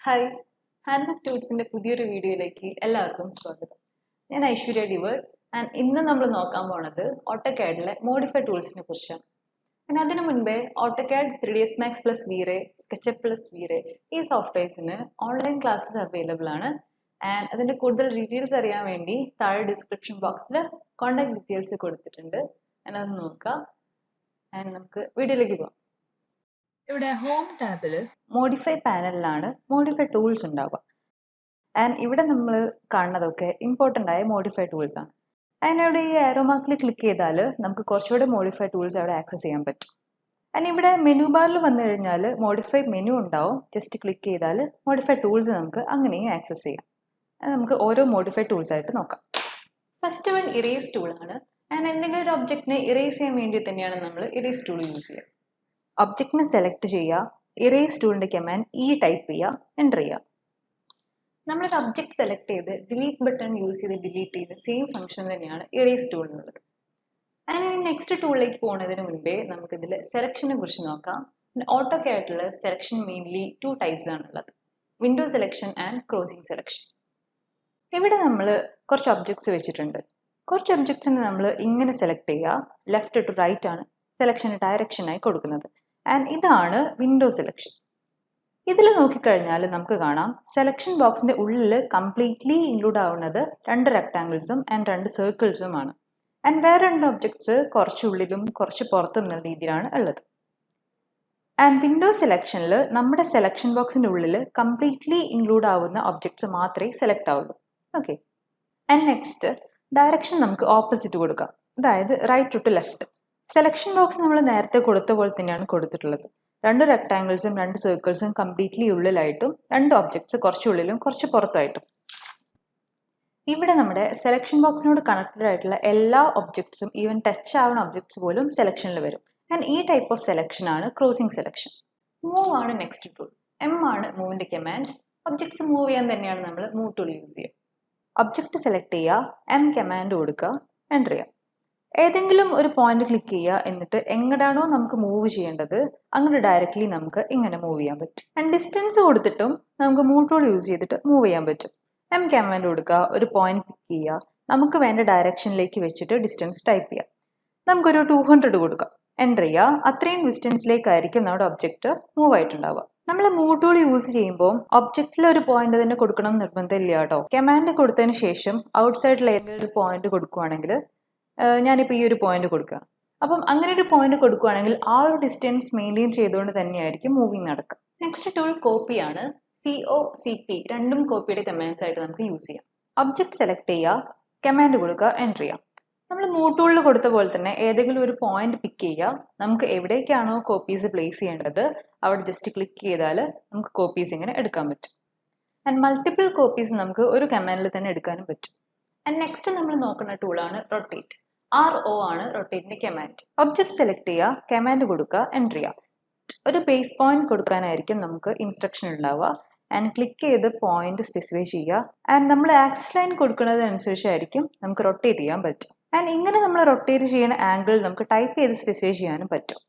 Hi, handbook ട്യൂട്ട്സിൻ്റെ പുതിയൊരു വീഡിയോയിലേക്ക് എല്ലാവർക്കും സ്വാഗതം. ഞാൻ ഐശ്വര്യ ഡിവർ ആൻഡ് ഇന്ന് നമ്മൾ നോക്കാൻ പോണത് ഓട്ടോകാഡിലെ മോഡിഫൈ ടൂൾസിനെ കുറിച്ചാണ്. പിന്നെ അതിനു മുൻപേ AutoCAD 3ds MAX plus VRAY, SKETCHUP plus VRAY ഈ സോഫ്റ്റ്വെയർസിന് ഓൺലൈൻ ക്ലാസ്സസ് അവൈലബിൾ ആണ്. ആൻഡ് അതിൻ്റെ കൂടുതൽ ഡീറ്റെയിൽസ് അറിയാൻ വേണ്ടി താഴെ ഡിസ്ക്രിപ്ഷൻ ബോക്സിൽ കോൺടാക്ട് ഡീറ്റെയിൽസ് കൊടുത്തിട്ടുണ്ട്. അത് നോക്കാം. ആൻഡ് നമുക്ക് വീഡിയോയിലേക്ക് പോകാം. ഇവിടെ ഹോം ടാബിൽ മോഡിഫൈ പാനലിലാണ് മോഡിഫൈ ടൂൾസ് ഉണ്ടാവുക. ആൻഡ് ഇവിടെ നമ്മൾ കാണുന്നതൊക്കെ ഇമ്പോർട്ടൻ്റ് ആയ മോഡിഫൈ ടൂൾസ് ആണ്. അതിനവിടെ ഈ ആരോ മാർക്കിൽ ക്ലിക്ക് ചെയ്താൽ നമുക്ക് കുറച്ചുകൂടെ മോഡിഫൈ ടൂൾസ് അവിടെ ആക്സസ് ചെയ്യാൻ പറ്റും. ആൻഡ് ഇവിടെ മെനു ബാറിൽ വന്നു കഴിഞ്ഞാൽ മോഡിഫൈ മെനു ഉണ്ടാവും. ജസ്റ്റ് ക്ലിക്ക് ചെയ്താൽ മോഡിഫൈ ടൂൾസ് നമുക്ക് അങ്ങനെയും ആക്സസ് ചെയ്യാം. നമുക്ക് ഓരോ മോഡിഫൈ ടൂൾസ് ആയിട്ട് നോക്കാം. ഫസ്റ്റ് വൺ ഇറേസ് ടൂളാണ്. ആൻഡ് എന്തെങ്കിലും ഒരു ഒബ്ജക്റ്റിനെ ഇറേസ് ചെയ്യാൻ വേണ്ടി തന്നെയാണ് നമ്മൾ ഇറേസ് ടൂൾ യൂസ് ചെയ്യുക. ഒബ്ജക്റ്റിനെ സെലക്ട് ചെയ്യുക, ഇറേസ് ടൂളിൻ്റെ കമാൻഡ് ടൈപ്പ് ചെയ്യുക, എൻ്റർ ചെയ്യുക. നമ്മളൊരു ഒബ്ജക്റ്റ് സെലക്ട് ചെയ്ത് ഡിലീറ്റ് ബട്ടൺ യൂസ് ചെയ്ത് ഡിലീറ്റ് ചെയ്ത് സെയിം ഫംഗ്ഷൻ തന്നെയാണ് ഇറേസ് ടൂൾ എന്നുള്ളത്. അതിന് നെക്സ്റ്റ് ടൂളിലേക്ക് പോകുന്നതിന് മുൻപേ നമുക്കിതിൽ സെലക്ഷനെ കുറിച്ച് നോക്കാം. ഓട്ടോകാഡിൽ സെലക്ഷൻ മെയിൻലി 2 ടൈപ്സ് ആണുള്ളത്: window selection and crossing selection. ഇവിടെ നമ്മൾ കുറച്ച് ഒബ്ജക്ട്സ് വെച്ചിട്ടുണ്ട്. കുറച്ച് ഒബ്ജക്ട്സിന് നമ്മൾ ഇങ്ങനെ സെലക്ട് ചെയ്യുക, ലെഫ്റ്റ് ടു റൈറ്റ് ആണ് സെലക്ഷന് ഡയറക്ഷനായി കൊടുക്കുന്നത്. ആൻഡ് ഇതാണ് വിൻഡോ സെലക്ഷൻ. ഇതിൽ നോക്കിക്കഴിഞ്ഞാൽ നമുക്ക് കാണാം സെലക്ഷൻ ബോക്സിൻ്റെ ഉള്ളിൽ കംപ്ലീറ്റ്ലി ഇൻക്ലൂഡ് ആവുന്നത് 2 റെക്ടാങ്കിൾസും ആൻഡ് 2 സർക്കിൾസുമാണ്. ആൻഡ് വേറെ 2 ഒബ്ജക്ട്സ് കുറച്ചുള്ളിലും കുറച്ച് പുറത്തും എന്ന രീതിയിലാണ് ഉള്ളത്. ആൻഡ് വിൻഡോ സെലക്ഷനിൽ നമ്മുടെ സെലക്ഷൻ ബോക്സിൻ്റെ ഉള്ളിൽ കംപ്ലീറ്റ്ലി ഇൻക്ലൂഡ് ആവുന്ന ഒബ്ജക്ട്സ് മാത്രമേ സെലക്ട് ആവുള്ളൂ. ഓക്കെ. ആൻഡ് നെക്സ്റ്റ് ഡയറക്ഷൻ നമുക്ക് ഓപ്പോസിറ്റ് കൊടുക്കാം, അതായത് right to left. Selection box നമ്മൾ നേരത്തെ കൊടുത്ത പോലെ തന്നെയാണ് കൊടുത്തിട്ടുള്ളത്. 2 റെക്ടാങ്കിൾസും 2 സർക്കിൾസും കംപ്ലീറ്റ്ലി ഉള്ളിലായിട്ടും 2 ഒബ്ജക്ട്സ് കുറച്ചുള്ളിലും കുറച്ച് പുറത്തായിട്ടും. ഇവിടെ നമ്മുടെ സെലക്ഷൻ ബോക്സിനോട് കണക്റ്റഡ് ആയിട്ടുള്ള എല്ലാ ഒബ്ജക്ട്സും ഈവൻ ടച്ച് ആവുന്ന ഒബ്ജക്ട്സ് പോലും സെലക്ഷനിൽ വരും. ആൻഡ് ഈ ടൈപ്പ് ഓഫ് സെലക്ഷൻ ആണ് ക്രോസിംഗ് സെലക്ഷൻ. മൂവ് ആണ് നെക്സ്റ്റ് ടൂൾ. ആണ് മൂവിൻ്റെ കമാൻഡ്. ഒബ്ജക്ട്സ് മൂവ് ചെയ്യാൻ തന്നെയാണ് നമ്മൾ മൂവ് ടൂൾ യൂസ് ചെയ്യുക. ഒബ്ജക്റ്റ് സെലക്ട് ചെയ്യുക, കമാൻഡ് കൊടുക്കുക, എൻ്റർ ചെയ്യുക. ഏതെങ്കിലും ഒരു പോയിന്റ് ക്ലിക്ക് ചെയ്യുക, എന്നിട്ട് എങ്ങനെയാണോ നമുക്ക് മൂവ് ചെയ്യേണ്ടത് അങ്ങനെ ഡയറക്റ്റ്ലി നമുക്ക് ഇങ്ങനെ മൂവ് ചെയ്യാൻ പറ്റും. ആൻഡ് ഡിസ്റ്റൻസ് കൊടുത്തിട്ടും നമുക്ക് മൂവ് ടൂൾ യൂസ് ചെയ്തിട്ട് മൂവ് ചെയ്യാൻ പറ്റും. കമാൻഡ് കൊടുക്കുക, ഒരു പോയിന്റ് പിക്ക് ചെയ്യുക, നമുക്ക് വേണ്ട ഡയറക്ഷനിലേക്ക് വെച്ചിട്ട് ഡിസ്റ്റൻസ് ടൈപ്പ് ചെയ്യാം. നമുക്കൊരു 200 കൊടുക്കാം, എൻ്റർ ചെയ്യുക. അത്രയും ഡിസ്റ്റൻസിലേക്കായിരിക്കും നമ്മുടെ ഒബ്ജക്റ്റ് മൂവ് ആയിട്ടുണ്ടാവുക. നമ്മൾ മൂവ് ടൂൾ യൂസ് ചെയ്യുമ്പോൾ ഒബ്ജക്റ്റിൽ ഒരു പോയിന്റ് തന്നെ കൊടുക്കണം എന്ന് നിർബന്ധമില്ല കേട്ടോ. കമാൻഡ് കൊടുത്തതിന് ശേഷം ഔട്ട്സൈഡിൽ ഏതെങ്കിലും ഒരു പോയിന്റ് കൊടുക്കുകയാണെങ്കിൽ ഞാനിപ്പോൾ ഈ ഒരു പോയിന്റ് കൊടുക്കുക. അപ്പം അങ്ങനെ ഒരു പോയിന്റ് കൊടുക്കുകയാണെങ്കിൽ ആ ഒരു ഡിസ്റ്റൻസ് മെയിൻറ്റെയിൻ ചെയ്തുകൊണ്ട് തന്നെയായിരിക്കും മൂവിങ് നടക്കുക. Next tool കോപ്പിയാണ്. COCP രണ്ടും കോപ്പിയുടെ കമാൻഡ്സ് ആയിട്ട് നമുക്ക് യൂസ് ചെയ്യാം. ഒബ്ജക്റ്റ് സെലക്ട് ചെയ്യുക, കമാൻഡ് കൊടുക്കുക, എൻ്റർ ചെയ്യാം. നമ്മൾ മൂവ് ടൂളിൽ കൊടുത്ത പോലെ തന്നെ ഏതെങ്കിലും ഒരു പോയിന്റ് പിക്ക് ചെയ്യുക. നമുക്ക് എവിടേക്കാണോ കോപ്പീസ് പ്ലേസ് ചെയ്യേണ്ടത് അവിടെ ജസ്റ്റ് ക്ലിക്ക് ചെയ്താൽ നമുക്ക് കോപ്പീസ് ഇങ്ങനെ എടുക്കാൻ പറ്റും. ആൻഡ് മൾട്ടിപ്പിൾ കോപ്പീസ് നമുക്ക് ഒരു കമാൻഡിൽ തന്നെ എടുക്കാനും പറ്റും. ആൻഡ് നെക്സ്റ്റ് നമ്മൾ നോക്കുന്ന ടൂളാണ് റൊട്ടേറ്റ്. ആണ് റൊട്ടേറ്റിൻ്റെ കമാൻഡ്. ഒബ്ജക്റ്റ് സെലക്ട് ചെയ്യുക, കമാൻഡ് കൊടുക്കുക, എൻ്റർ ചെയ്യുക. ഒരു ബേസ് പോയിന്റ് കൊടുക്കാനായിരിക്കും നമുക്ക് ഇൻസ്ട്രക്ഷൻ ഉണ്ടാവുക. ആൻഡ് ക്ലിക്ക് ചെയ്ത് പോയിന്റ് സ്പെസിഫൈ ചെയ്യുക. ആൻഡ് നമ്മൾ ആക്സിസ് ലൈൻ കൊടുക്കുന്നതനുസരിച്ചായിരിക്കും നമുക്ക് റൊട്ടേറ്റ് ചെയ്യാൻ പറ്റും. ആൻഡ് ഇങ്ങനെ നമ്മൾ റൊട്ടേറ്റ് ചെയ്യുന്ന ആംഗിൾ നമുക്ക് ടൈപ്പ് ചെയ്ത് സ്പെസിഫൈ ചെയ്യാനും പറ്റും.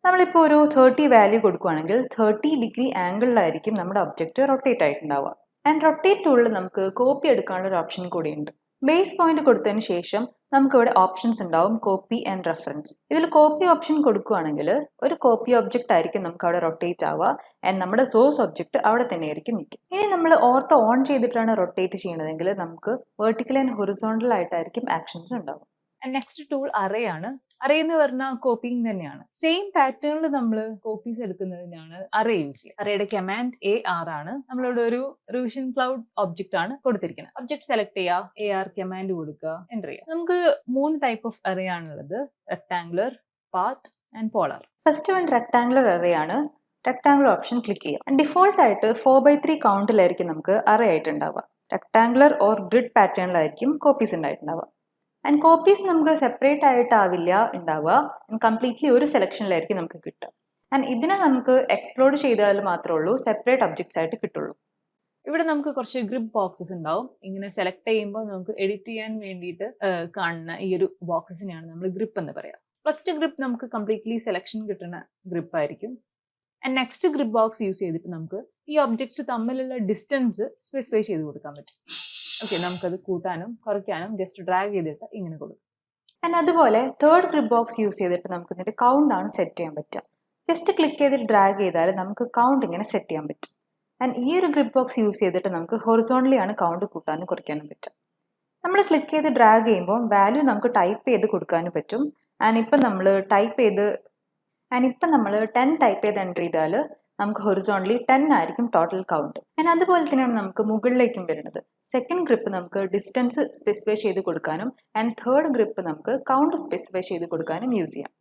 നമ്മളിപ്പോൾ ഒരു 30 വാല്യൂ കൊടുക്കുകയാണെങ്കിൽ 30 ഡിഗ്രി ആംഗിളിലായിരിക്കും നമ്മുടെ ഒബ്ജക്റ്റ് റൊട്ടേറ്റ് ആയിട്ടുണ്ടാവുക. ആൻഡ് റൊട്ടേറ്റ് ടൂളിൽ നമുക്ക് കോപ്പി എടുക്കാനുള്ള ഒരു ഓപ്ഷൻ കൂടിയുണ്ട്. ബേസ് പോയിന്റ് കൊടുത്തതിന് ശേഷം നമുക്കിവിടെ ഓപ്ഷൻസ് ഉണ്ടാവും, കോപ്പി ആൻഡ് റെഫറൻസ്. ഇതിൽ കോപ്പി ഓപ്ഷൻ കൊടുക്കുകയാണെങ്കിൽ ഒരു കോപ്പി ഒബ്ജക്റ്റ് ആയിരിക്കും നമുക്ക് അവിടെ റൊട്ടേറ്റ് ആവുക. ആൻഡ് നമ്മുടെ സോഴ്സ് ഒബ്ജക്റ്റ് അവിടെ തന്നെ ആയിരിക്കും നിൽക്കുക. ഇനി നമ്മൾ ഓർത്ത് ഓൺ ചെയ്തിട്ടാണ് റൊട്ടേറ്റ് ചെയ്യണതെങ്കിൽ നമുക്ക് വെർട്ടിക്കൽ ആൻഡ് ഹൊറിസോണ്ടൽ ആയിട്ടായിരിക്കും ആക്ഷൻസ് ഉണ്ടാവും. നെക്സ്റ്റ് ടൂൾ അറേ ആണ്. അറേ എന്ന് പറഞ്ഞാൽ കോപ്പിംഗ് തന്നെയാണ്. സെയിം പാറ്റേണിൽ നമ്മൾ കോപ്പീസ് എടുക്കുന്നതിനാണ് അറേ യൂസ് ചെയ്യുക. അറേയുടെ കമാൻഡ് ആണ്. നമ്മളിവിടെ ഒരു റിവിഷൻ ക്ലൗഡ് ഒബ്ജക്റ്റ് ആണ് കൊടുത്തിരിക്കുന്നത്. ഒബ്ജക്ട് സെലക്ട് ചെയ്യുക, കമാൻഡ് കൊടുക്കുക, എൻ്റർ ചെയ്യുക. നമുക്ക് 3 ടൈപ്പ് ഓഫ് അറേ ആണുള്ളത്: rectangular, path and polar. First one rectangular array ആണ്. റെക്ടാംഗുലർ ഓപ്ഷൻ ക്ലിക്ക് ചെയ്യുക. ഡിഫോൾട്ട് ആയിട്ട് 4/3 കൗണ്ടിലായിരിക്കും നമുക്ക് അറേ ആയിട്ടുണ്ടാവുക. റെക്ടാംഗുലർ ഓർ ഗ്രിഡ് പാറ്റേണിലായിരിക്കും കോപ്പീസ് ഉണ്ടായിട്ടുണ്ടാവുക. ആൻഡ് കോപ്പീസ് നമുക്ക് സെപ്പറേറ്റ് ആയിട്ടാവില്ല ഉണ്ടാവുക. കംപ്ലീറ്റ്ലി ഒരു സെലക്ഷനിലായിരിക്കും നമുക്ക് കിട്ടുക. ആൻഡ് ഇതിനെ നമുക്ക് എക്സ്പ്ലോർ ചെയ്താൽ മാത്രമേ ഉള്ളൂ സെപ്പറേറ്റ് ഒബ്ജക്ട്സ് ആയിട്ട് കിട്ടുള്ളൂ. ഇവിടെ നമുക്ക് കുറച്ച് ഗ്രിപ്പ് ബോക്സസ് ഉണ്ടാവും. ഇങ്ങനെ സെലക്ട് ചെയ്യുമ്പോൾ നമുക്ക് എഡിറ്റ് ചെയ്യാൻ വേണ്ടിയിട്ട് കാണുന്ന ഈ ഒരു ബോക്സസിനെയാണ് നമ്മൾ ഗ്രിപ്പ് എന്ന് പറയുക. ഫസ്റ്റ് ഗ്രിപ്പ് നമുക്ക് കംപ്ലീറ്റ്ലി സെലക്ഷൻ കിട്ടുന്ന ഗ്രിപ്പ് ആയിരിക്കും. And next grip box use ചെയ്തിട്ട് നമുക്ക് ഈ ഒബ്ജക്ട്സ് തമ്മിലുള്ള ഡിസ്റ്റൻസ് സ്പെസിഫൈ ചെയ്ത് കൊടുക്കാൻ പറ്റും. ഓക്കെ, നമുക്കത് കൂട്ടാനും കുറയ്ക്കാനും ജസ്റ്റ് ഡ്രാഗ് ചെയ്തിട്ട് ഇങ്ങനെ കൊടുക്കും. ആൻഡ് അതുപോലെ തേർഡ് ഗ്രിപ്പ് ബോക്സ് യൂസ് ചെയ്തിട്ട് നമുക്ക് ഇതിന്റെ കൗണ്ട് ആണ് സെറ്റ് ചെയ്യാൻ പറ്റുക. ജസ്റ്റ് ക്ലിക്ക് ചെയ്തിട്ട് ഡ്രാഗ് ചെയ്താൽ നമുക്ക് കൗണ്ട് ഇങ്ങനെ സെറ്റ് ചെയ്യാൻ പറ്റും. ആൻഡ് ഈ ഒരു ഗ്രിപ്പ് ബോക്സ് യൂസ് ചെയ്തിട്ട് നമുക്ക് ഹൊറിസോണ്ടലി ആണ് കൗണ്ട് കൂട്ടാനും കുറയ്ക്കാനും പറ്റും. നമ്മൾ ക്ലിക്ക് ചെയ്ത് ഡ്രാഗ് ചെയ്യുമ്പോൾ വാല്യൂ നമുക്ക് ടൈപ്പ് ചെയ്ത് കൊടുക്കാനും പറ്റും. ആൻഡ് ഇപ്പം നമ്മൾ 10 ടൈപ്പ് ചെയ്ത് എൻ്റർ ചെയ്താൽ നമുക്ക് ഹൊറിസോണ്ടലി 10 ആയിരിക്കും ടോട്ടൽ കൗണ്ട്. ആൻഡ് അതുപോലെ തന്നെയാണ് നമുക്ക് മുകളിലേക്കും വരുന്നത്. സെക്കൻഡ് ഗ്രിപ്പ് നമുക്ക് ഡിസ്റ്റൻസ് സ്പെസിഫൈ ചെയ്ത് കൊടുക്കാനും ആൻഡ് തേർഡ് ഗ്രിപ്പ് നമുക്ക് കൗണ്ട് സ്പെസിഫൈ ചെയ്ത് കൊടുക്കാനും യൂസ് ചെയ്യാം.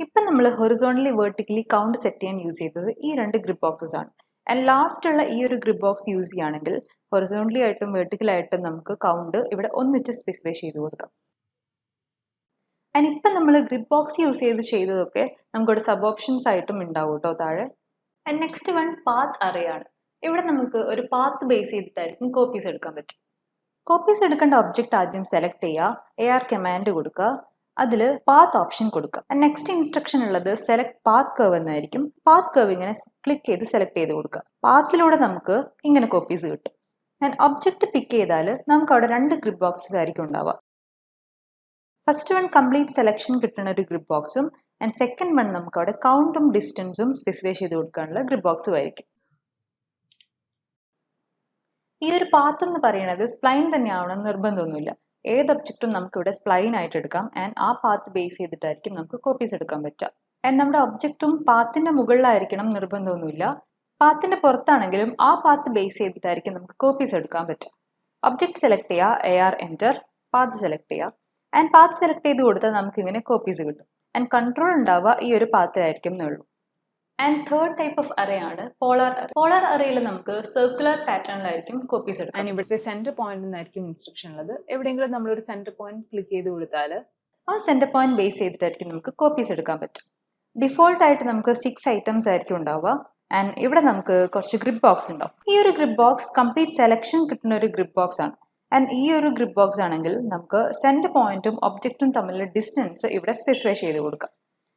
ഇപ്പം നമ്മൾ ഹൊറിസോണ്ടലി വെർട്ടിക്കലി കൗണ്ട് സെറ്റ് ചെയ്യാൻ യൂസ് ചെയ്തത് ഈ രണ്ട് ഗ്രിപ്പ് ബോക്സസ് ആണ്. ആൻഡ് ലാസ്റ്റ് ഉള്ള ഈ ഒരു ഗ്രിപ്പ് ബോക്സ് യൂസ് ചെയ്യുകയാണെങ്കിൽ ഹൊറിസോണ്ടലി ആയിട്ടും വെർട്ടിക്കലായിട്ടും നമുക്ക് കൗണ്ട് ഇവിടെ ഒന്നിച്ച് സ്പെസിഫൈ ചെയ്ത് കൊടുക്കാം. ആൻഡ് ഇപ്പം നമ്മൾ ഗ്രിപ്പ് ബോക്സ് യൂസ് ചെയ്തതൊക്കെ നമുക്കിവിടെ സബ് ഓപ്ഷൻസ് ആയിട്ടും ഉണ്ടാവും കേട്ടോ താഴെ. And next one path array ആണ്. ഇവിടെ നമുക്ക് ഒരു പാത്ത് ബേസ് ചെയ്തിട്ടായിരിക്കും കോപ്പീസ് എടുക്കാൻ പറ്റും. കോപ്പീസ് എടുക്കേണ്ട ഒബ്ജക്റ്റ് ആദ്യം സെലക്ട് ചെയ്യുക, AR കമാൻഡ് കൊടുക്കുക, അതിൽ പാത്ത് ഓപ്ഷൻ കൊടുക്കുക. നെക്സ്റ്റ് ഇൻസ്ട്രക്ഷൻ ഉള്ളത് സെലക്ട് പാത്ത് കർവ് എന്നായിരിക്കും. പാത്ത് കർവ് ഇങ്ങനെ ക്ലിക്ക് ചെയ്ത് സെലക്ട് ചെയ്ത് കൊടുക്കുക. പാത്തിലൂടെ നമുക്ക് ഇങ്ങനെ കോപ്പീസ് കിട്ടും. ആൻഡ് ഒബ്ജക്റ്റ് പിക്ക് ചെയ്താൽ നമുക്ക് അവിടെ രണ്ട് ഗ്രിപ്പ് ബോക്സസ് ആയിരിക്കും ഉണ്ടാവുക. ഫസ്റ്റ് വൺ കംപ്ലീറ്റ് സെലക്ഷൻ കിട്ടുന്ന ഒരു ഗ്രിപ്പ് ബോക്സും ആൻഡ് സെക്കൻഡ് വൺ നമുക്ക് അവിടെ കൗണ്ടും ഡിസ്റ്റൻസും സ്പെസിഫൈ ചെയ്ത് കൊടുക്കാനുള്ള ഗ്രിപ്പ് ബോക്സും ആയിരിക്കും. ഈ ഒരു പാത്ത് എന്ന് പറയുന്നത് സ്പ്ലൈൻ തന്നെ ആവണം നിർബന്ധമൊന്നുമില്ല. ഏത് ഒബ്ജക്റ്റും നമുക്ക് ഇവിടെ സ്പ്ലൈൻ ആയിട്ട് എടുക്കാം. ആൻഡ് ആ പാത്ത് ബേസ് ചെയ്തിട്ടായിരിക്കും നമുക്ക് കോപ്പീസ് എടുക്കാൻ പറ്റുക. ആൻഡ് നമ്മുടെ ഒബ്ജക്റ്റും പാത്തിന്റെ മുകളിലായിരിക്കണം നിർബന്ധമൊന്നുമില്ല. പാത്തിന്റെ പുറത്താണെങ്കിലും ആ പാത്ത് ബേസ് ചെയ്തിട്ടായിരിക്കും നമുക്ക് കോപ്പീസ് എടുക്കാൻ പറ്റുക. ഒബ്ജക്റ്റ് സെലക്ട് ചെയ്യുക, AR എൻ്റർ, പാത്ത് സെലക്ട് ചെയ്യുക. ആൻഡ് പാത്ത് സെലക്ട് ചെയ്ത് കൊടുത്താൽ നമുക്ക് ഇങ്ങനെ കോപ്പീസ് കിട്ടും. ആൻഡ് കൺട്രോൾ ഉണ്ടാവുക ഈ ഒരു പാത്തിലായിരിക്കും എന്നുള്ളൂ. And third type of array ആണ് പോളാർ അറേ. പോളാർ അറേയിൽ നമുക്ക് സർക്കുലർ പാറ്റേണിലായിരിക്കും കോപ്പീസ് എടുക്കാം. ആൻഡ് ഇവിടുത്തെ സെന്റർ പോയിന്റ് എന്നായിരിക്കും ഇൻസ്ട്രക്ഷൻ ഉള്ളത്. എവിടെയെങ്കിലും നമ്മളൊരു സെന്റർ പോയിന്റ് ക്ലിക്ക് ചെയ്ത് കൊടുത്താൽ ആ സെന്റർ പോയിന്റ് ബേസ് ചെയ്തിട്ടായിരിക്കും നമുക്ക് കോപ്പീസ് എടുക്കാൻ പറ്റും. ഡിഫോൾട്ട് ആയിട്ട് നമുക്ക് 6 ഐറ്റംസ് ആയിരിക്കും ഉണ്ടാവുക. ആൻഡ് ഇവിടെ നമുക്ക് കുറച്ച് ഗ്രിപ്പ് ബോക്സ് ഉണ്ടാവും. ഈ ഒരു ഗ്രിപ്പ് ബോക്സ് കംപ്ലീറ്റ് സെലക്ഷൻ കിട്ടുന്ന ഒരു ഗ്രിപ്പ് ബോക്സ് ആണ്. ആൻഡ് ഈ ഒരു ഗ്രിപ്പ് ബോക്സ് ആണെങ്കിൽ നമുക്ക് സെന്റർ പോയിന്റും ഒബ്ജക്റ്റും തമ്മിലുള്ള ഡിസ്റ്റൻസ് ഇവിടെ സ്പെസിഫൈ ചെയ്ത് കൊടുക്കാം.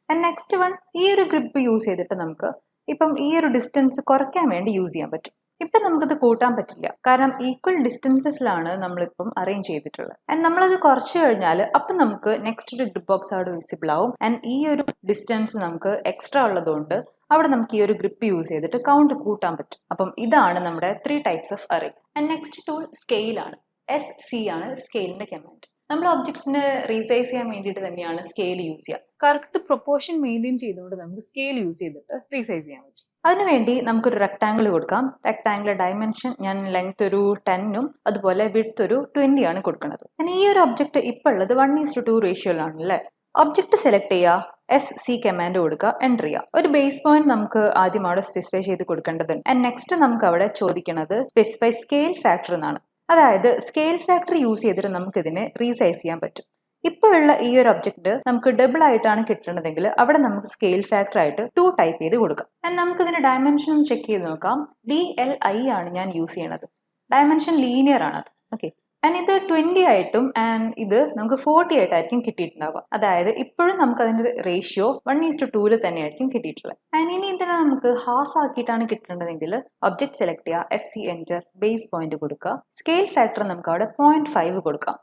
ആൻഡ് നെക്സ്റ്റ് വൺ ഈ ഒരു ഗ്രിപ്പ് യൂസ് ചെയ്തിട്ട് നമുക്ക് ഇപ്പം ഈ ഒരു ഡിസ്റ്റൻസ് കുറയ്ക്കാൻ വേണ്ടി യൂസ് ചെയ്യാൻ പറ്റും. ഇപ്പം നമുക്കത് കൂട്ടാൻ പറ്റില്ല, കാരണം ഈക്വൽ ഡിസ്റ്റൻസസിലാണ് നമ്മളിപ്പം അറേഞ്ച് ചെയ്തിട്ടുള്ളത്. ആൻഡ് നമ്മളത് കുറച്ച് കഴിഞ്ഞാൽ അപ്പം നമുക്ക് നെക്സ്റ്റ് ഒരു ഗ്രിപ്പ് ബോക്സ് അവിടെ വിസിബിൾ ആവും. ആൻഡ് ഈ ഒരു ഡിസ്റ്റൻസ് നമുക്ക് എക്സ്ട്രാ ഉള്ളതുകൊണ്ട് അവിടെ നമുക്ക് ഈ ഒരു ഗ്രിപ്പ് യൂസ് ചെയ്തിട്ട് കൗണ്ട് കൂട്ടാൻ പറ്റും. അപ്പം ഇതാണ് നമ്മുടെ 3 types of array. And next tool സ്കെയിലാണ്. SC ആണ് സ്കെയിലിന്റെ കമാൻഡ്. നമ്മൾ ഒബ്ജക്ട്സിനെ റീസൈസ് ചെയ്യാൻ വേണ്ടിയിട്ട് തന്നെയാണ് സ്കെയിൽ യൂസ് ചെയ്യുക. കറക്റ്റ് പ്രൊപ്പോർഷൻ മെയിൻറ്റെയിൻ ചെയ്തുകൊണ്ട് നമുക്ക് സ്കെയിൽ യൂസ് ചെയ്തിട്ട് റീസൈസ് ചെയ്യാൻ പറ്റും. അതിനുവേണ്ടി നമുക്കൊരു റെക്ടാങ്കിൾ കൊടുക്കാം. റെക്ടാങ്കിൾ ഡയമെൻഷൻ ഞാൻ ലെങ്ത് ഒരു 10ഉം അതുപോലെ വിഡ്ത്ത് ഒരു 20 ആണ് കൊടുക്കുന്നത്. ഈ ഒരു ഒബ്ജക്റ്റ് ഇപ്പോൾ ഉള്ളത് 1:2 റേഷ്യോയിലാണല്ലേ. ഒബ്ജക്റ്റ് സെലക്ട് ചെയ്യുക, SC കമാൻഡ് കൊടുക്കുക, എൻ്റർ ചെയ്യുക. ഒരു ബേസ് പോയിന്റ് നമുക്ക് ആദ്യം അവിടെ സ്പെസിഫൈ ചെയ്ത് കൊടുക്കേണ്ടതുണ്ട്. ആൻഡ് നെക്സ്റ്റ് നമുക്ക് അവിടെ ചോദിക്കുന്നത് സ്പെസിഫൈ സ്കെയിൽ ഫാക്ടർ എന്നാണ്. അതായത് സ്കെയിൽ ഫാക്ടർ യൂസ് ചെയ്തിട്ട് നമുക്ക് ഇതിനെ റീസൈസ് ചെയ്യാൻ പറ്റും. ഇപ്പോൾ ഉള്ള ഈ ഒരു ഒബ്ജക്റ്റ് നമുക്ക് ഡബിൾ ആയിട്ടാണ് കിട്ടുന്നതെങ്കിൽ അവിടെ നമുക്ക് സ്കെയിൽ ഫാക്ടർ ആയിട്ട് 2 ടൈപ്പ് ചെയ്ത് കൊടുക്കാം. ആൻഡ് നമുക്ക് ഇതിന്റെ ഡയമെൻഷൻ ചെക്ക് ചെയ്ത് നോക്കാം. DLI ആണ് ഞാൻ യൂസ് ചെയ്യണത്. ഡയമെൻഷൻ ലീനിയർ ആണത്. ഓക്കെ, ആൻഡ് ഇത് 20 ആയിട്ടും ആൻഡ് ഇത് നമുക്ക് 40 ആയിട്ടായിരിക്കും കിട്ടിയിട്ടുണ്ടാവുക. അതായത് ഇപ്പോഴും നമുക്ക് അതിന്റെ റേഷ്യോ 1:2 തന്നെയായിരിക്കും കിട്ടിയിട്ടുള്ളത്. ആൻഡ് ഇനി ഇതിനെ നമുക്ക് ഹാഫ് ആക്കിയിട്ടാണ് കിട്ടേണ്ടതെങ്കിൽ ഒബ്ജക്ട് സെലക്ട് ചെയ്യുക, SC എൻ്റർ, ബേസ് പോയിന്റ് കൊടുക്കുക. സ്കെയിൽ ഫാക്ടർ നമുക്ക് അവിടെ 0.5 കൊടുക്കാം.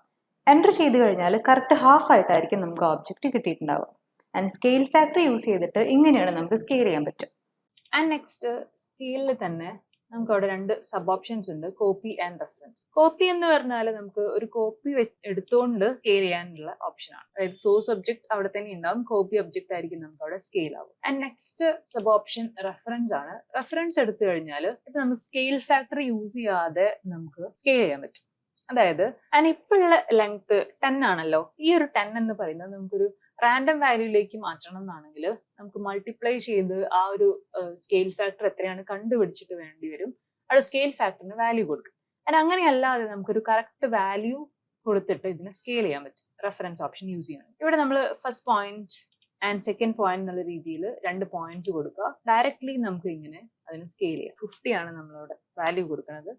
എൻ്റർ ചെയ്ത് കഴിഞ്ഞാൽ കറക്റ്റ് ഹാഫ് ആയിട്ടായിരിക്കും നമുക്ക് ഓബ്ജക്റ്റ് കിട്ടിയിട്ടുണ്ടാവുക. ആൻഡ് സ്കെയിൽ ഫാക്ടർ യൂസ് ചെയ്തിട്ട് ഇങ്ങനെയാണ് നമുക്ക് സ്കെയിൽ ചെയ്യാൻ പറ്റും. ആൻഡ് നെക്സ്റ്റ് സ്കെയിലിൽ തന്നെ നമുക്ക് അവിടെ 2 സബ് ഓപ്ഷൻസ് ഉണ്ട്, കോപ്പി ആൻഡ് റെഫറൻസ്. കോപ്പി എന്ന് പറഞ്ഞാൽ നമുക്ക് ഒരു കോപ്പി എടുത്തുകൊണ്ട് സ്കെയിൽ ചെയ്യാനുള്ള ഓപ്ഷനാണ്. അതായത് സോഴ്സ് ഒബ്ജക്ട് അവിടെ തന്നെ ഉണ്ടാവും, കോപ്പി ഒബ്ജക്ട് ആയിരിക്കും നമുക്ക് അവിടെ സ്കെയിൽ ആവും. And next sub option reference ആണ്. റെഫറൻസ് എടുത്തു കഴിഞ്ഞാൽ ഇപ്പൊ നമുക്ക് സ്കെയിൽ ഫാക്ടർ യൂസ് ചെയ്യാതെ നമുക്ക് സ്കെയിൽ ചെയ്യാൻ പറ്റും. അതായത് ആൻഡ് ഇപ്പോഴുള്ള ലെങ്ത് 10 ആണല്ലോ. ഈ ഒരു 10 എന്ന് പറയുന്നത് നമുക്കൊരു റാൻഡം വാല്യൂയിലേക്ക് മാറ്റണം എന്നാണെങ്കിൽ നമുക്ക് മൾട്ടിപ്ലൈ ചെയ്ത് ആ ഒരു സ്കെയിൽ ഫാക്ടർ എത്രയാണ് കണ്ടുപിടിച്ചിട്ട് വേണ്ടി വരും അവിടെ സ്കെയിൽ ഫാക്ടറിന് വാല്യൂ കൊടുക്കും. ആൻഡ് അങ്ങനെയല്ലാതെ നമുക്കൊരു കറക്റ്റ് വാല്യൂ കൊടുത്തിട്ട് ഇതിനെ സ്കെയിൽ ചെയ്യാൻ പറ്റും റെഫറൻസ് ഓപ്ഷൻ യൂസ് ചെയ്യണം. ഇവിടെ നമ്മൾ first point and second point എന്നുള്ള രീതിയിൽ 2 പോയിന്റ്സ് കൊടുക്കുക. ഡയറക്ട്ലി നമുക്ക് ഇങ്ങനെ അതിന് സ്കെയിൽ ചെയ്യാം. 50 ആണ് നമ്മളവിടെ വാല്യൂ കൊടുക്കുന്നത്.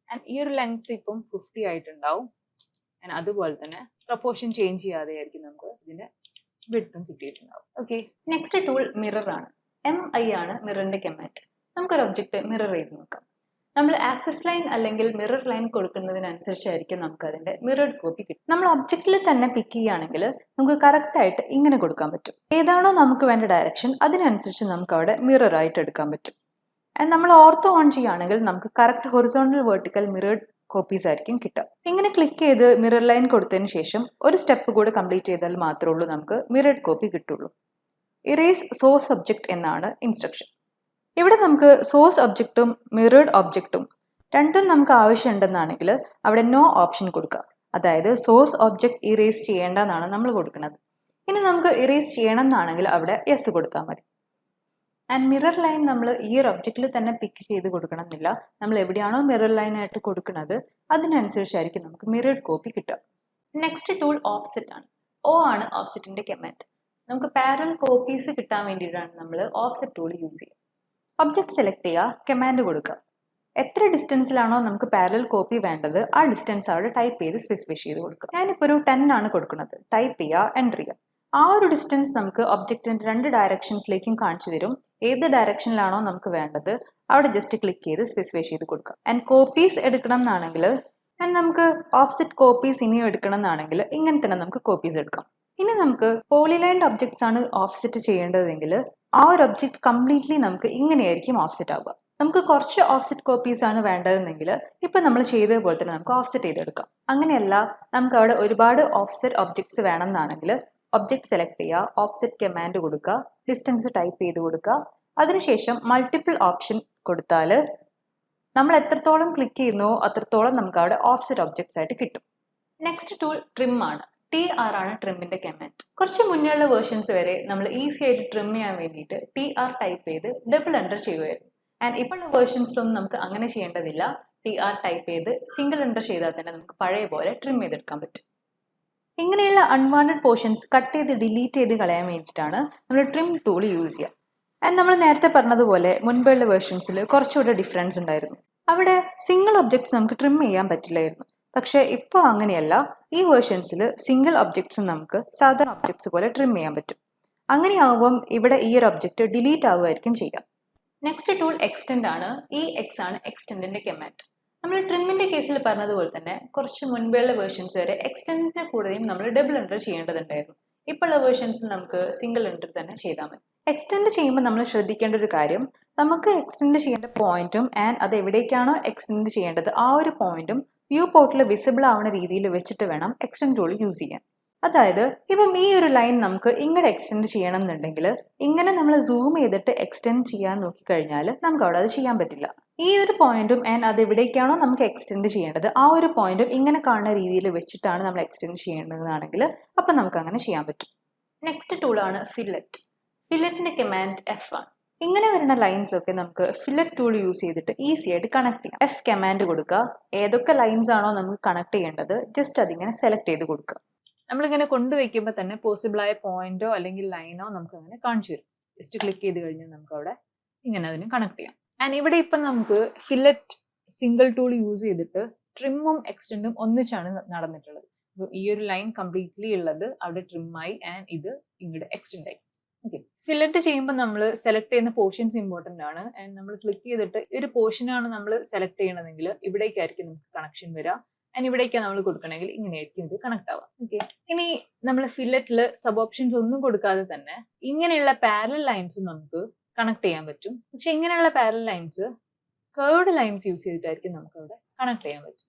ആൻഡ് ഈ ഒരു ലെങ്ത് ഇപ്പം 50 ആയിട്ടുണ്ടാവും. ആൻഡ് അതുപോലെ തന്നെ പ്രൊപ്പോർഷൻ ചേഞ്ച് ചെയ്യാതെ ആയിരിക്കും നമുക്ക് ഇതിന്റെ വിഡ്ത്തും കിട്ടിയിട്ടുണ്ടാവും. ഓക്കെ, നെക്സ്റ്റ് ടൂൾ മിറർ ആണ്. MI ആണ് മിററിന്റെ കമാൻഡ്. നമുക്കൊരു ഒബ്ജക്റ്റ് മിറർ ചെയ്ത് നോക്കാം. നമ്മൾ ആക്സിസ് ലൈൻ അല്ലെങ്കിൽ മിറർ ലൈൻ കൊടുക്കുന്നതിനനുസരിച്ചായിരിക്കും നമുക്ക് അതിന്റെ മിറർഡ് കോപ്പി കിട്ടും. നമ്മൾ ഒബ്ജക്റ്റിൽ തന്നെ പിക്ക് ചെയ്യുകയാണെങ്കിൽ നമുക്ക് കറക്റ്റ് ആയിട്ട് ഇങ്ങനെ കൊടുക്കാൻ പറ്റും. ഏതാണോ നമുക്ക് വേണ്ട ഡയറക്ഷൻ അതിനനുസരിച്ച് നമുക്ക് അവിടെ മിറർ ആയിട്ട് എടുക്കാൻ പറ്റും. ആൻഡ് നമ്മൾ ഓർത്തോ ഓൺ ചെയ്യുകയാണെങ്കിൽ നമുക്ക് കറക്റ്റ് ഹൊറിസോണ്ടൽ വെർട്ടിക്കൽ മിറേർഡ് കോപ്പീസ് ആയിരിക്കും കിട്ടുക. ഇങ്ങനെ ക്ലിക്ക് ചെയ്ത് മിറർ ലൈൻ കൊടുത്തതിന് ശേഷം ഒരു സ്റ്റെപ്പ് കൂടെ കംപ്ലീറ്റ് ചെയ്താൽ മാത്രമേ ഉള്ളൂ നമുക്ക് മിറേർഡ് കോപ്പി കിട്ടുള്ളൂ. ഇറേസ് സോഴ്സ് ഒബ്ജക്റ്റ് എന്നാണ് ഇൻസ്ട്രക്ഷൻ. ഇവിടെ നമുക്ക് സോഴ്സ് ഒബ്ജക്റ്റും മിറേർഡ് ഒബ്ജക്റ്റും രണ്ടും നമുക്ക് ആവശ്യമുണ്ടെന്നാണെങ്കിൽ അവിടെ നോ ഓപ്ഷൻ കൊടുക്കുക. അതായത് സോഴ്സ് ഒബ്ജക്റ്റ് ഇറേസ് ചെയ്യേണ്ടെന്നാണ് നമ്മൾ കൊടുക്കുന്നത്. ഇനി നമുക്ക് ഇറേസ് ചെയ്യണം എന്നാണെങ്കിൽ അവിടെ യെസ് കൊടുത്താൽ മതി. ആൻഡ് മിറർ ലൈൻ നമ്മൾ ഈ ഒരു ഒബ്ജക്റ്റിൽ തന്നെ പിക്ക് ചെയ്ത് കൊടുക്കണമെന്നില്ല. നമ്മൾ എവിടെയാണോ മിറർ ലൈൻ ആയിട്ട് കൊടുക്കുന്നത് അതിനനുസരിച്ചായിരിക്കും നമുക്ക് മിറേർഡ് കോപ്പി കിട്ടുക. നെക്സ്റ്റ് ടൂൾ ഓഫ്സെറ്റ് ആണ്. O ആണ് ഓഫ്സെറ്റിന്റെ കമാൻഡ്. നമുക്ക് പാരലൽ കോപ്പീസ് കിട്ടാൻ വേണ്ടിയിട്ടാണ് നമ്മൾ ഓഫ്സെറ്റ് ടൂൾ യൂസ് ചെയ്യുക. ഒബ്ജക്റ്റ് സെലക്ട് ചെയ്യുക, കമാൻഡ് കൊടുക്കുക. എത്ര ഡിസ്റ്റൻസിലാണോ നമുക്ക് പാരലൽ കോപ്പി വേണ്ടത് ആ ഡിസ്റ്റൻസ് അവിടെ ടൈപ്പ് ചെയ്ത് സ്പെസിഫൈ ചെയ്ത് കൊടുക്കുക. ഞാനിപ്പോൾ ഒരു 10 ആണ് കൊടുക്കുന്നത്. ടൈപ്പ് ചെയ്യുക, എൻ്റർ ചെയ്യുക. ആ ഒരു ഡിസ്റ്റൻസ് നമുക്ക് ഒബ്ജക്റ്റിന്റെ 2 ഡയറക്ഷൻസിലേക്കും കാണിച്ചു തരും. ഏത് ഡയറക്ഷനിലാണോ നമുക്ക് വേണ്ടത് അവിടെ ജസ്റ്റ് ക്ലിക്ക് ചെയ്ത് സ്പെസിഫൈ ചെയ്ത് കൊടുക്കുക. ആൻഡ് കോപ്പീസ് എടുക്കണം എന്നാണെങ്കിൽ നമുക്ക് ഓഫ്സെറ്റ് കോപ്പീസ് ഇനിയും എടുക്കണം എന്നാണെങ്കിൽ ഇങ്ങനെ തന്നെ നമുക്ക് കോപ്പീസ് എടുക്കാം. ഇനി നമുക്ക് പോളിലൈൻഡ് ഒബ്ജക്ട്സ് ആണ് ഓഫ്സെറ്റ് ചെയ്യേണ്ടതെങ്കിൽ ആ ഒരു ഒബ്ജക്റ്റ് കംപ്ലീറ്റ്ലി നമുക്ക് ഇങ്ങനെയായിരിക്കും ഓഫ്സെറ്റ് ആവുക. നമുക്ക് കുറച്ച് ഓഫ്സെറ്റ് കോപ്പീസ് ആണ് വേണ്ടതെങ്കിൽ ഇപ്പം നമ്മൾ ചെയ്തതുപോലെ തന്നെ നമുക്ക് ഓഫ്സെറ്റ് ചെയ്തെടുക്കാം. അങ്ങനെയല്ല നമുക്ക് അവിടെ ഒരുപാട് ഓഫ്സെറ്റ് ഒബ്ജക്ട്സ് വേണം എന്നാണെങ്കിൽ ഒബ്ജക്റ്റ് സെലക്ട് ചെയ്യുക, ഓഫ്സെറ്റ് കമാൻഡ് കൊടുക്കുക, ഡിസ്റ്റൻസ് ടൈപ്പ് ചെയ്ത് കൊടുക്കുക. അതിനുശേഷം മൾട്ടിപ്പിൾ ഓപ്ഷൻ കൊടുത്താൽ നമ്മൾ എത്രത്തോളം ക്ലിക്ക് ചെയ്യുന്നോ അത്രത്തോളം നമുക്ക് അവിടെ ഓഫ്സെറ്റ് ഒബ്ജക്ട്സ് ആയിട്ട് കിട്ടും. നെക്സ്റ്റ് ടൂൾ ട്രിം ആണ്. TR ആണ് ട്രിമ്മിന്റെ കമാൻഡ്. കുറച്ച് മുന്നേയുള്ള വേർഷൻസ് വരെ നമ്മൾ ഈസി ആയിട്ട് ട്രിം ചെയ്യാൻ വേണ്ടിയിട്ട് TR ടൈപ്പ് ചെയ്ത് ഡബിൾ എൻ്റർ ചെയ്യുമായിരുന്നു. ആൻഡ് ഇപ്പോഴുള്ള വേർഷൻസിലൊന്നും നമുക്ക് അങ്ങനെ ചെയ്യേണ്ടതില്ല. TR ടൈപ്പ് ചെയ്ത് സിംഗിൾ എൻ്റർ ചെയ്താൽ തന്നെ നമുക്ക് പഴയ പോലെ ട്രിം ചെയ്തെടുക്കാൻ പറ്റും. ഇങ്ങനെയുള്ള അൺവാണ്ടഡ് പോർഷൻസ് കട്ട് ചെയ്ത് ഡിലീറ്റ് ചെയ്ത് കളയാൻ വേണ്ടിയിട്ടാണ് നമ്മൾ ട്രിം ടൂൾ യൂസ് ചെയ്യുക. ആൻഡ് നമ്മൾ നേരത്തെ പറഞ്ഞതുപോലെ മുൻപുള്ള വേർഷൻസിൽ കുറച്ചുകൂടെ ഡിഫറൻസ് ഉണ്ടായിരുന്നു. അവിടെ സിംഗിൾ ഒബ്ജക്ട്സ് നമുക്ക് ട്രിം ചെയ്യാൻ പറ്റില്ലായിരുന്നു. പക്ഷേ ഇപ്പോൾ അങ്ങനെയല്ല. ഈ വേർഷൻസിൽ സിംഗിൾ ഒബ്ജക്ട്സും നമുക്ക് സാധാരണ ഒബ്ജക്ട്സ് പോലെ ട്രിം ചെയ്യാൻ പറ്റും. അങ്ങനെയാവുമ്പം ഇവിടെ ഈ ഒരു ഒബ്ജക്റ്റ് ഡിലീറ്റ് ആവുമായിരിക്കും ചെയ്യുക. നെക്സ്റ്റ് ടൂൾ എക്സ്റ്റെൻഡ് ആണ്. EX ആണ് എക്സ്റ്റെൻഡിന്റെ കമാൻഡ്. നമ്മൾ ട്രിമ്മിന്റെ കേസിൽ പറഞ്ഞതുപോലെ തന്നെ കുറച്ച് മുൻപുള്ള വേർഷൻസ് വരെ എക്സ്റ്റെൻഡിന്റെ കൂടെയും നമ്മൾ ഡബിൾ എൻ്റർ ചെയ്യേണ്ടതുണ്ടായിരുന്നു. ഇപ്പോഴുള്ള വേർഷൻസിൽ നമുക്ക് സിംഗിൾ എൻ്റർ തന്നെ ചെയ്താൽ മതി. എക്സ്റ്റെൻഡ് ചെയ്യുമ്പോൾ നമ്മൾ ശ്രദ്ധിക്കേണ്ട ഒരു കാര്യം, നമുക്ക് എക്സ്റ്റെൻഡ് ചെയ്യേണ്ട പോയിന്റും ആൻഡ് അത് എവിടേക്കാണോ എക്സ്റ്റെൻഡ് ചെയ്യേണ്ടത് ആ ഒരു പോയിന്റും വ്യൂ പോർട്ടിൽ വിസിബിൾ ആവുന്ന രീതിയിൽ വെച്ചിട്ട് വേണം എക്സ്റ്റെൻഡ് ടൂൾ യൂസ് ചെയ്യാൻ. അതായത് ഇപ്പം ഈ ഒരു ലൈൻ നമുക്ക് ഇങ്ങനെ എക്സ്റ്റെൻഡ് ചെയ്യണം എന്നുണ്ടെങ്കിൽ ഇങ്ങനെ നമ്മൾ സൂം ചെയ്തിട്ട് എക്സ്റ്റെൻഡ് ചെയ്യാൻ നോക്കിക്കഴിഞ്ഞാൽ നമുക്ക് അവിടെ അത് ചെയ്യാൻ പറ്റില്ല. ഈ ഒരു പോയിന്റും ആൻഡ് അത് എവിടേക്കാണോ നമുക്ക് എക്സ്റ്റെൻഡ് ചെയ്യേണ്ടത് ആ ഒരു പോയിന്റും ഇങ്ങനെ കാണുന്ന രീതിയിൽ വെച്ചിട്ടാണ് നമ്മൾ എക്സ്റ്റെൻഡ് ചെയ്യേണ്ടതെന്നാണെങ്കിൽ അപ്പം നമുക്ക് അങ്ങനെ ചെയ്യാൻ പറ്റും. നെക്സ്റ്റ് ടൂളാണ് ഫില്ലറ്റ്. ഫില്ലറ്റിന്റെ കമാൻഡ് F ആണ്. ഇങ്ങനെ വരുന്ന ലൈൻസ് ഒക്കെ നമുക്ക് ഫില്ലറ്റ് ടൂൾ യൂസ് ചെയ്തിട്ട് ഈസി ആയിട്ട് കണക്ട് ചെയ്യാം. F കമാൻഡ് കൊടുക്കുക. ഏതൊക്കെ ലൈൻസ് ആണോ നമുക്ക് കണക്ട് ചെയ്യേണ്ടത് ജസ്റ്റ് അതിങ്ങനെ സെലക്ട് ചെയ്ത് കൊടുക്കുക. നമ്മളിങ്ങനെ കൊണ്ടുവയ്ക്കുമ്പോൾ തന്നെ പോസിബിളായ പോയിന്റോ അല്ലെങ്കിൽ ലൈനോ നമുക്ക് അങ്ങനെ കാണിച്ചു തരും. ജസ്റ്റ് ക്ലിക്ക് ചെയ്ത് കഴിഞ്ഞാൽ നമുക്ക് അവിടെ ഇങ്ങനെ അതിന് കണക്ട് ചെയ്യാം. ആൻഡ് ഇവിടെ ഇപ്പം നമുക്ക് ഫില്ലറ്റ് സിംഗിൾ ടൂൾ യൂസ് ചെയ്തിട്ട് ട്രിമ്മും എക്സ്റ്റെൻഡും ഒന്നിച്ചാണ് നടന്നിട്ടുള്ളത്. അപ്പോൾ ഈ ഒരു ലൈൻ കംപ്ലീറ്റ്ലി ഉള്ളത് അവിടെ ട്രിമ്മായി ആൻഡ് ഇത് ഇങ്ങോട്ട് എക്സ്റ്റെൻഡ് ആയി. ഓക്കെ, ഫില്ലറ്റ് ചെയ്യുമ്പോൾ നമ്മൾ സെലക്ട് ചെയ്യുന്ന പോർഷൻസ് ഇമ്പോർട്ടൻ്റ് ആണ്. ആൻഡ് നമ്മൾ ക്ലിക്ക് ചെയ്തിട്ട് ഈ ഒരു പോർഷനാണ് നമ്മൾ സെലക്ട് ചെയ്യണമെങ്കിൽ ഇവിടേക്കായിരിക്കും നമുക്ക് കണക്ഷൻ വരിക. ആൻഡ് ഇവിടേക്കാണ് നമ്മൾ കൊടുക്കണമെങ്കിൽ ഇങ്ങനെയായിരിക്കും ഇത് കണക്ട് ആവുക. ഓക്കെ, ഇനി നമ്മൾ ഫില്ലറ്റിൽ സബ് ഓപ്ഷൻസ് ഒന്നും കൊടുക്കാതെ തന്നെ ഇങ്ങനെയുള്ള പാരലൽ ലൈൻസും നമുക്ക് കണക്ട് ചെയ്യാൻ പറ്റും. പക്ഷെ ഇങ്ങനെയുള്ള parallel lines curved lines use ചെയ്തിട്ടായിരിക്കും നമുക്ക് അവിടെ കണക്ട് ചെയ്യാൻ പറ്റും.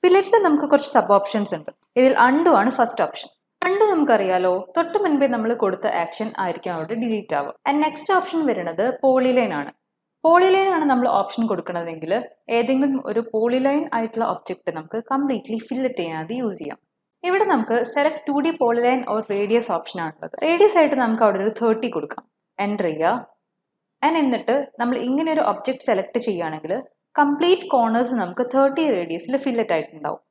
ഫില്ലറ്റിൽ നമുക്ക് കുറച്ച് സബ് ഓപ്ഷൻസ് ഉണ്ട്. ഇതിൽ അണ്ടു ആണ് ഫസ്റ്റ് ഓപ്ഷൻ. അണ്ടു നമുക്കറിയാലോ, തൊട്ട് മുൻപേ നമ്മൾ കൊടുത്ത ആക്ഷൻ ആയിരിക്കും അവിടെ ഡിലീറ്റ് ആവുക. ആൻഡ് നെക്സ്റ്റ് ഓപ്ഷൻ വരുന്നത് പോളിലൈൻ ആണ്. പോളിലൈൻ ആണ് നമ്മൾ ഓപ്ഷൻ കൊടുക്കണതെങ്കിൽ ഏതെങ്കിലും ഒരു പോളിലൈൻ ആയിട്ടുള്ള ഒബ്ജക്റ്റ് നമുക്ക് കംപ്ലീറ്റ്ലി ഫില്ലറ്റ് ചെയ്യാതെ യൂസ് ചെയ്യാം. ഇവിടെ നമുക്ക് select 2D polyline or radius option ആണുള്ളത്. റേഡിയസ് ആയിട്ട് നമുക്ക് അവിടെ ഒരു 30 കൊടുക്കാം. എൻ്റർ ചെയ്യുക. ആൻഡ് എന്നിട്ട് നമ്മൾ ഇങ്ങനെ ഒരു ഒബ്ജക്റ്റ് സെലക്ട് ചെയ്യുകയാണെങ്കിൽ കംപ്ലീറ്റ് കോർണേഴ്സ് നമുക്ക് 30 റേഡിയസിൽ ഫില്ലറ്റ് ആയിട്ടുണ്ടാവും.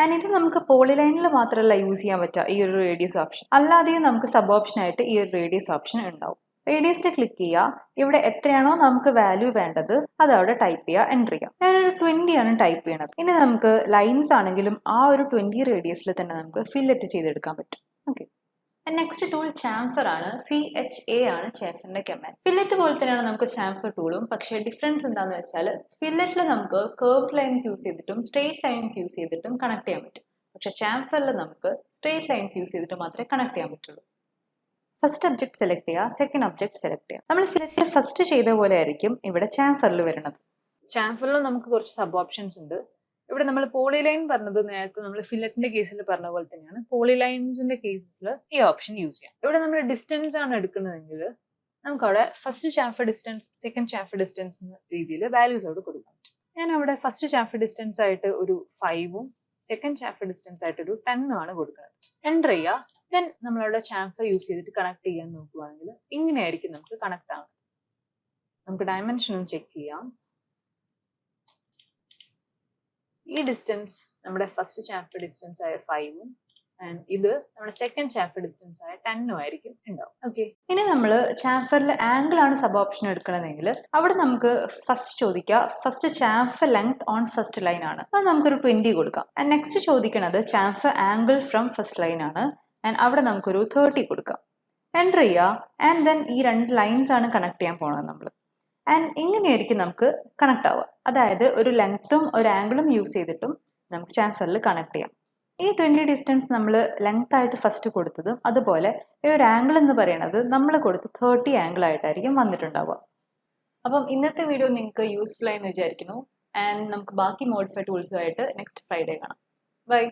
ആൻഡ് ഇത് നമുക്ക് പോളിലൈനിൽ മാത്രമല്ല യൂസ് ചെയ്യാൻ പറ്റുക ഈ ഒരു റേഡിയസ് ഓപ്ഷൻ, അല്ലാതെയും നമുക്ക് സബ് ഓപ്ഷൻ ആയിട്ട് ഈ ഒരു റേഡിയസ് ഓപ്ഷൻ ഉണ്ടാവും. റേഡിയസിൽ ക്ലിക്ക് ചെയ്യുക. ഇവിടെ എത്രയാണോ നമുക്ക് വാല്യൂ വേണ്ടത് അത് അവിടെ ടൈപ്പ് ചെയ്യുക, എൻ്റർ ചെയ്യുക. ഞാനൊരു 20 ആണ് ടൈപ്പ് ചെയ്യണത്. ഇനി നമുക്ക് ലൈൻസ് ആണെങ്കിലും ആ ഒരു 20 റേഡിയസിൽ തന്നെ നമുക്ക് ഫില്ലറ്റ് ചെയ്തെടുക്കാൻ പറ്റും. ഓക്കെ, നെക്സ്റ്റ് ടൂൾ ചാംഫർ ആണ്. CHA ആണ് ചാംഫറിന്റെ കമാൻഡ്. ഫില്ലറ്റ് പോലെ തന്നെയാണ് നമുക്ക് ചാംഫർ ടൂളും, പക്ഷേ ഡിഫറൻസ് എന്താണെന്ന് വെച്ചാൽ ഫില്ലറ്റിൽ നമുക്ക് കർവ് ലൈൻസ് യൂസ് ചെയ്തിട്ടും സ്ട്രെയിറ്റ് ലൈൻസ് യൂസ് ചെയ്തിട്ടും കണക്ട് ചെയ്യാൻ പറ്റും. പക്ഷെ ചാംഫറിൽ നമുക്ക് സ്ട്രെയിറ്റ് ലൈൻസ് യൂസ് ചെയ്തിട്ട് മാത്രമേ കണക്ട് ചെയ്യാൻ പറ്റുള്ളൂ. ഫസ്റ്റ് ഒബ്ജക്ട് സെലക്ട് ചെയ്യുക, സെക്കൻഡ് ഒബ്ജക്ട് സെലക്ട് ചെയ്യുക. നമ്മൾ ഫില്ലറ്റിൽ ഫസ്റ്റ് ചെയ്ത പോലെ ആയിരിക്കും ഇവിടെ ചാംഫറിൽ വരുന്നത്. ചാംഫറിൽ നമുക്ക് കുറച്ച് സബ് ഓപ്ഷൻസ് ഉണ്ട്. ഇവിടെ നമ്മൾ പോളിലൈൻ പറഞ്ഞത് നേരത്തെ നമ്മൾ ഫില്ലറ്റിന്റെ കേസിൽ പറഞ്ഞ പോലെ തന്നെയാണ്. പോളിലൈൻസിന്റെ കേസിൽ ഈ ഓപ്ഷൻ യൂസ് ചെയ്യാം. ഇവിടെ നമ്മൾ ഡിസ്റ്റൻസ് ആണ് എടുക്കുന്നതെങ്കിൽ നമുക്ക് അവിടെ first chamfer distance, second chamfer distance എന്ന രീതിയിൽ വാല്യൂസ് അവിടെ കൊടുക്കാൻ പറ്റും. ഞാൻ അവിടെ ഫസ്റ്റ് ചാംഫർ ഡിസ്റ്റൻസ് ആയിട്ട് ഒരു 5ഉം സെക്കൻഡ് ചാംഫർ ഡിസ്റ്റൻസ് ആയിട്ട് ഒരു 10ഉം ആണ് കൊടുക്കുന്നത്. എൻ്റർ ചെയ്യുക. ദെൻ നമ്മളവിടെ ചാംഫർ യൂസ് ചെയ്തിട്ട് കണക്ട് ചെയ്യാൻ നോക്കുകയാണെങ്കിൽ ഇങ്ങനെയായിരിക്കും നമുക്ക് കണക്ട് ആവുന്നത്. നമുക്ക് ഡയമെൻഷനും ചെക്ക് ചെയ്യാം. ഈ ഡിസ്റ്റൻസ് നമ്മുടെ ഫസ്റ്റ് ചാംഫർ ഡിസ്റ്റൻസ് ആയ 5ഉം ആൻഡ് ഇത് നമ്മുടെ സെക്കൻഡ് ചാംഫർ ഡിസ്റ്റൻസ് ആയ 10ഉം ആയിരിക്കും ഉണ്ടാവും. ഓക്കെ, ഇനി നമ്മൾ ചാംഫറിൽ ആംഗിൾ ആണ് സബ് ഓപ്ഷൻ എടുക്കണമെങ്കിൽ അവിടെ നമുക്ക് ഫസ്റ്റ് ചോദിക്കുക first chamfer length on first line ആണ്. അത് നമുക്കൊരു 20 കൊടുക്കാം. ആൻഡ് നെക്സ്റ്റ് ചോദിക്കുന്നത് chamfer angle from first line ആണ്. ആൻഡ് അവിടെ നമുക്കൊരു 30 കൊടുക്കാം. എൻ്റർ ചെയ്യുക. ആൻഡ് ദെൻ ഈ രണ്ട് ലൈൻസ് ആണ് കണക്ട് ചെയ്യാൻ പോകുന്നത് നമ്മൾ. ആൻഡ് ഇങ്ങനെയായിരിക്കും നമുക്ക് കണക്ട് ആവുക. അതായത് ഒരു ലെങ്ത്തും ഒരു ആംഗിളും യൂസ് ചെയ്തിട്ടും നമുക്ക് ചാംഫറിൽ കണക്ട് ചെയ്യാം. ഈ 20 ഡിസ്റ്റൻസ് നമ്മൾ ലെങ്ത് ആയിട്ട് ഫസ്റ്റ് കൊടുത്തതും അതുപോലെ ഈ ഒരു ആംഗിൾ എന്ന് പറയുന്നത് നമ്മൾ കൊടുത്ത് 30 ആംഗിൾ ആയിട്ടായിരിക്കും വന്നിട്ടുണ്ടാവുക. അപ്പം ഇന്നത്തെ വീഡിയോ നിങ്ങൾക്ക് യൂസ്ഫുൾ ആയി എന്ന് വിചാരിക്കുന്നു. ആൻഡ് നമുക്ക് ബാക്കി മോഡിഫൈ ടൂൾസുമായിട്ട് നെക്സ്റ്റ് ഫ്രൈഡേ കാണാം. ബൈ.